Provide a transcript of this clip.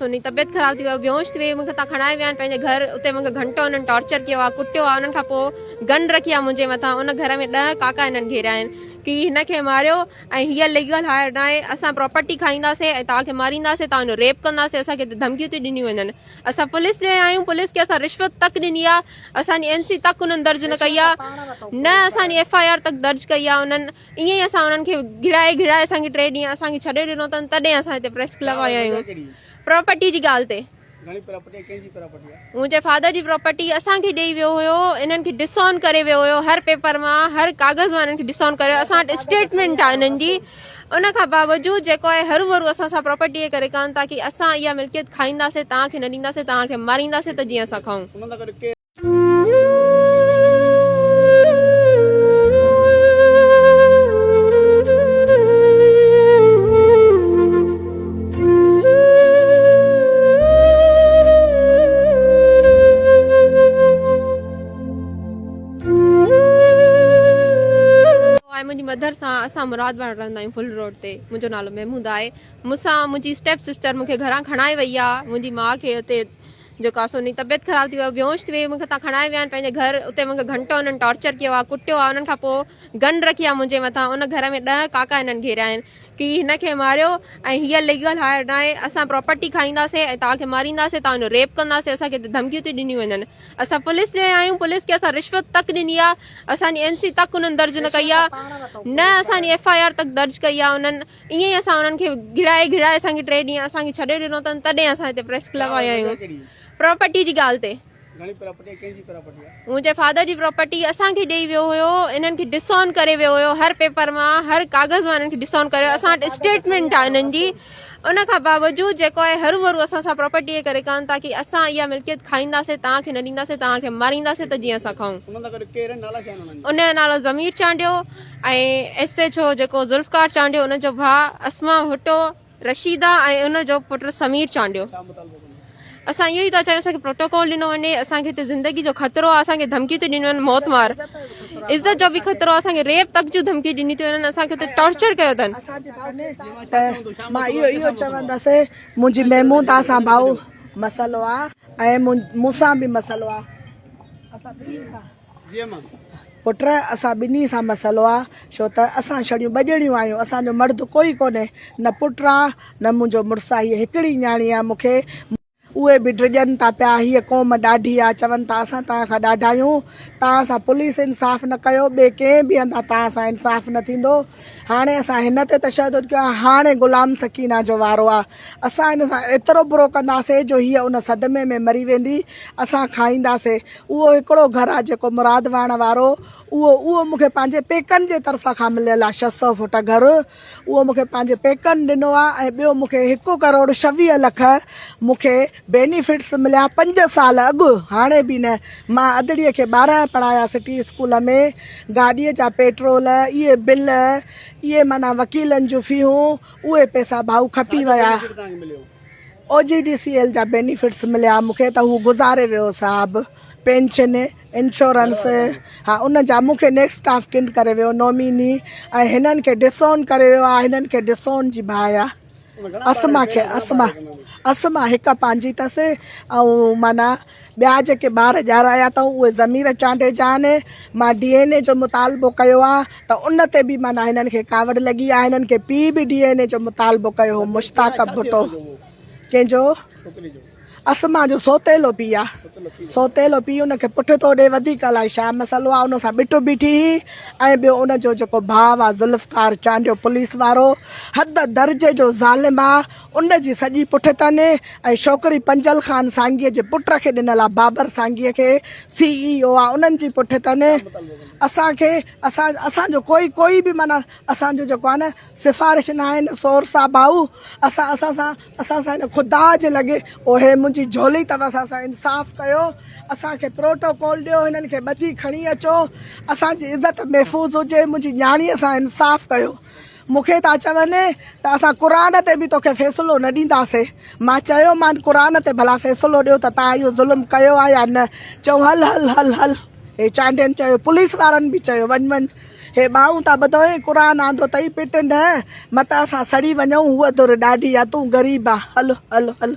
उनजी तबियत ख़राब थी वियो, बेहोश थी वई, मूंखे तव्हां खणाए विया आहिनि पंहिंजे घर। उते मूंखे घंटो उन्हनि टॉर्चर कयो आहे, कुटियो आहे। उन्हनि खां पोइ गन रखी आहे मुंहिंजे मथां। उन घर में 10 काका हिननि घेरिया आहिनि की हिनखे मारियो ऐं हीअ लीगल हायर न आहे, असां प्रॉपर्टी खाईंदासीं ऐं तव्हांखे मारींदासीं, तव्हांजो रेप कंदासीं। असांखे धमकियूं थी ॾिनियूं वञनि। असां पुलिस ॾे आहियूं, पुलिस खे असां रिश्वत तक ॾिनी आहे, असांजी NC तक उन्हनि दर्ज न कई आहे, न असांजी FIR तक दर्ज कई आहे। उन्हनि ईअं ई असां उन्हनि खे घिड़ाए असांखे 3 ॾींहं असांखे छॾे ॾिनो अथनि, तॾहिं असां हिते प्रेस क्लब आया आहियूं। प्रॉपर्टी जी ॻाल्हि ते मुंहिंजे फादर जी प्रॉपर्टी असांखे ॾेई वियो हुयो, इन्हनि खे डिसऑन करे वियो हुयो, हर पेपर मां हर कागज़ मां इन्हनि खे डिसऑन करे। असां वटि स्टेटमेंट आहे इन्हनि जी। उन खां बावजूदि जेको आहे हरू भरू असां सां प्रॉपर्टी जे करे कान था की असां इहा मिल्कियत खाईंदासीं, तव्हांखे न ॾींदासीं, तव्हांखे मारींदासीं त जीअं असां खाऊं। मुंहिंजी मदर सां असां मुरादबाग रहंदा आहियूं, फुल रोड ते। मुंहिंजो नालो महमूद आहे। मूंसां मुंहिंजी स्टेप सिस्टर मूंखे घरां खणाए वई आहे। मुंहिंजी माउ खे हुते जेका उनजी तबियत ख़राब थी वियो, बेहोश थी वई, मूंखे तव्हां खणाए विया आहिनि पंहिंजे घर। उते मूंखे घंटो उन्हनि टॉर्चर कयो आहे, कुटियो आहे। उन्हनि खां पोइ गन रखी आहे मुंहिंजे मथां। उन घर में 10 काका हिननि घेरिया आहिनि की हिनखे मारियो ऐं हीअ लीगल हायर न आहे, असां प्रॉपर्टी खाईंदासीं ऐं तव्हांखे मारींदासीं, तव्हांजो रेप कंदासीं। असांखे धमकियूं थी ॾिनियूं वञनि। असां पुलिस ॾे आहियूं, पुलिस खे असां रिश्वत तक ॾिनी आहे, असांजी NC तक उन्हनि दर्ज न कई आहे, न असांजी FIR तक दर्ज कई आहे। उन्हनि ईअं ई असां उन्हनि खे घिड़ाए असांखे 3 ॾींहं असांखे छॾे ॾिनो अथनि, तॾहिं असां हिते प्रेस क्लब आया आहियूं। प्रॉपर्टी जी ॻाल्हि ते मुंहिंजे फादर जी प्रॉपर्टी असांखे ॾेई वियो हुयो, इन्हनि खे डिसऑन करे वियो हुयो, हर पेपर मां हर कागज़ मां इन्हनि खे डिसऑन करे। असां वटि स्टेटमेंट आहे इन्हनि जी। उन खां बावजूदि जेको आहे हरू भरू असां सां प्रॉपर्टी जे करे कान था की असां इहा मिल्कियत खाईंदासीं, तव्हांखे न ॾींदासीं, तव्हांखे मारींदासीं त जीअं असां खाऊं। उनजो नालो ज़मीर चांडियो ऐं SHO जेको ज़ुल्फ़कार चांडियो, उनजो भाउ अस्मा भुट्टो, रशीदा ऐं उनजो पुटु समीर चांडियो। असां इहो ई था चाहियूं, असांखे प्रोटोकॉल ॾिनो वञे। असांखे हिते ज़िंदगी जो ख़तरो आहे, असांखे धमकियूं थियूं ॾिनियूं वञनि, मौत मार, इज़त जो बि ख़तरो आहे, असांखे रेप तक जूं धमकी ॾिनी थियूं वञनि, असांखे हुते टॉर्चर कयो अथनि। मां इहो चवंदसि, मुंहिंजी महमूद सां भाऊ मसइलो आहे ऐं मूंसां बि मसइलो आहे। पुट असां ॿिन्ही सां मसइलो आहे, छो त असां छड़ियूं ॿ ॼणियूं आहियूं। असांजो मर्द कोई कोन्हे, न पुटु आहे न मुंहिंजो मुड़ुसु आहे। हीअ हिकिड़ी न्याणी आहे मूंखे। उहे बि ड्रिजनि था पिया, हीअ क़ौम ॾाढी आहे, चवनि था असां तव्हां खां ॾाढा आहियूं, तव्हां सां पुलिस इंसाफ़ न कयो, ॿिए कंहिं बि हंधा तव्हां सां इंसाफ़ न थींदो। हाणे असां हिन ते तशदुद कयो आहे, हाणे गुलाम सकीना जो वारो आहे। असां हिन सां एतिरो बुरो कंदासीं जो हीअ उन सदमे में मरी वेंदी, असां खाईंदासीं। उहो हिकिड़ो घरु आहे जेको मुरादवाण वारो, उहो मूंखे पंहिंजे पेकनि जे तरफ़ा खां मिलियल आहे। 600 फुट घरु उहो मूंखे पंहिंजे पेकनि ॾिनो आहे। ऐं ॿियो मूंखे 1 करोड़ 26 लख मूंखे बेनिफिट्स मिलिया 5 साल अॻु, हाणे बि न। मां अदड़ीअ खे 12 पढ़ाया सिटी स्कूल में। गाॾीअ जा पेट्रोल, इहे बिल, इहे माना वकीलनि जूं फीहूं, उहे पैसा भाऊ खपी विया। OGDCL जा बेनिफिट्स मिलिया मूंखे, त हू गुज़ारे वियो साहबु। पेंशन, इंश्योरेंस, हा उन जा मूंखे नेक्स्ट ऑफ किन करे वियो नॉमिनी। ऐं हिननि खे डिसऑन करे वियो आहे। हिननि खे डिसऑन जी भाउ आहे असमा हिकु पंहिंजी अथसि। ऐं माना ॿिया जेके ॿार ॼाराया अथऊं उहे ज़मीर चांडे जा आहिनि। मां DNA जो मुतालबो कयो आहे, त उन ते बि माना हिननि खे कावड़ लॻी आहे। हिननि खे पीउ बि DNA जो मुतालबो कयो हो, मुश्ताक भुट्टो। कंहिंजो? असमा जो सोतेलो पीउ आहे, सोतेलो पीउ। उनखे पुठि थो ॾे, वधीक अलाए छा मसइलो आहे, उन सां बिठो बीठी। ऐं ॿियो उनजो जेको भाउ आहे ज़ुल्फ़कार चांडियो, पुलिस वारो, हद दर्जे जो ज़ालिम आहे। उनजी सॼी पुठि अथनि। ऐं छोकिरी पंजल ख़ान सांगीअ जे पुट खे ॾिनल आहे, बाबर सांगीअ खे, CEO आहे, उन्हनि जी पुठि अथनि। असांखे असांजो कोई बि माना असांजो जेको आहे न सिफ़ारिश न आहे, न सोर्स आहे भाऊ। असां सां हिन ख़ुदा जे लॻे ओहे मुंहिंजी झोली अथव, असां सां इंसाफ़ कयो, असांखे प्रोटोकॉल ॾियो, हिननि खे ॿधी खणी अचो, असांजी इज़त महफ़ूज़ हुजे, मुंहिंजी न्याणीअ सां इंसाफ़ कयो। मूंखे था चवनि त असां क़ुरान ते बि तोखे फ़ैसिलो न ॾींदासीं। मां चयो मान क़ुरान ते भला फ़ैसिलो ॾियो त तव्हां इहो ज़ुल्म कयो आहे या न। चयो हल हल हल हल, हे चांडियनि चयो, पुलिस वारनि बि चयो वञ। हे ॿाहूं था ॿुधो क़ुरान आंदो अथई पिट न मतां असां सड़ी वञूं हूअ दुर ॾाढी आहे तूं ग़रीब आहे हलो हलो हलो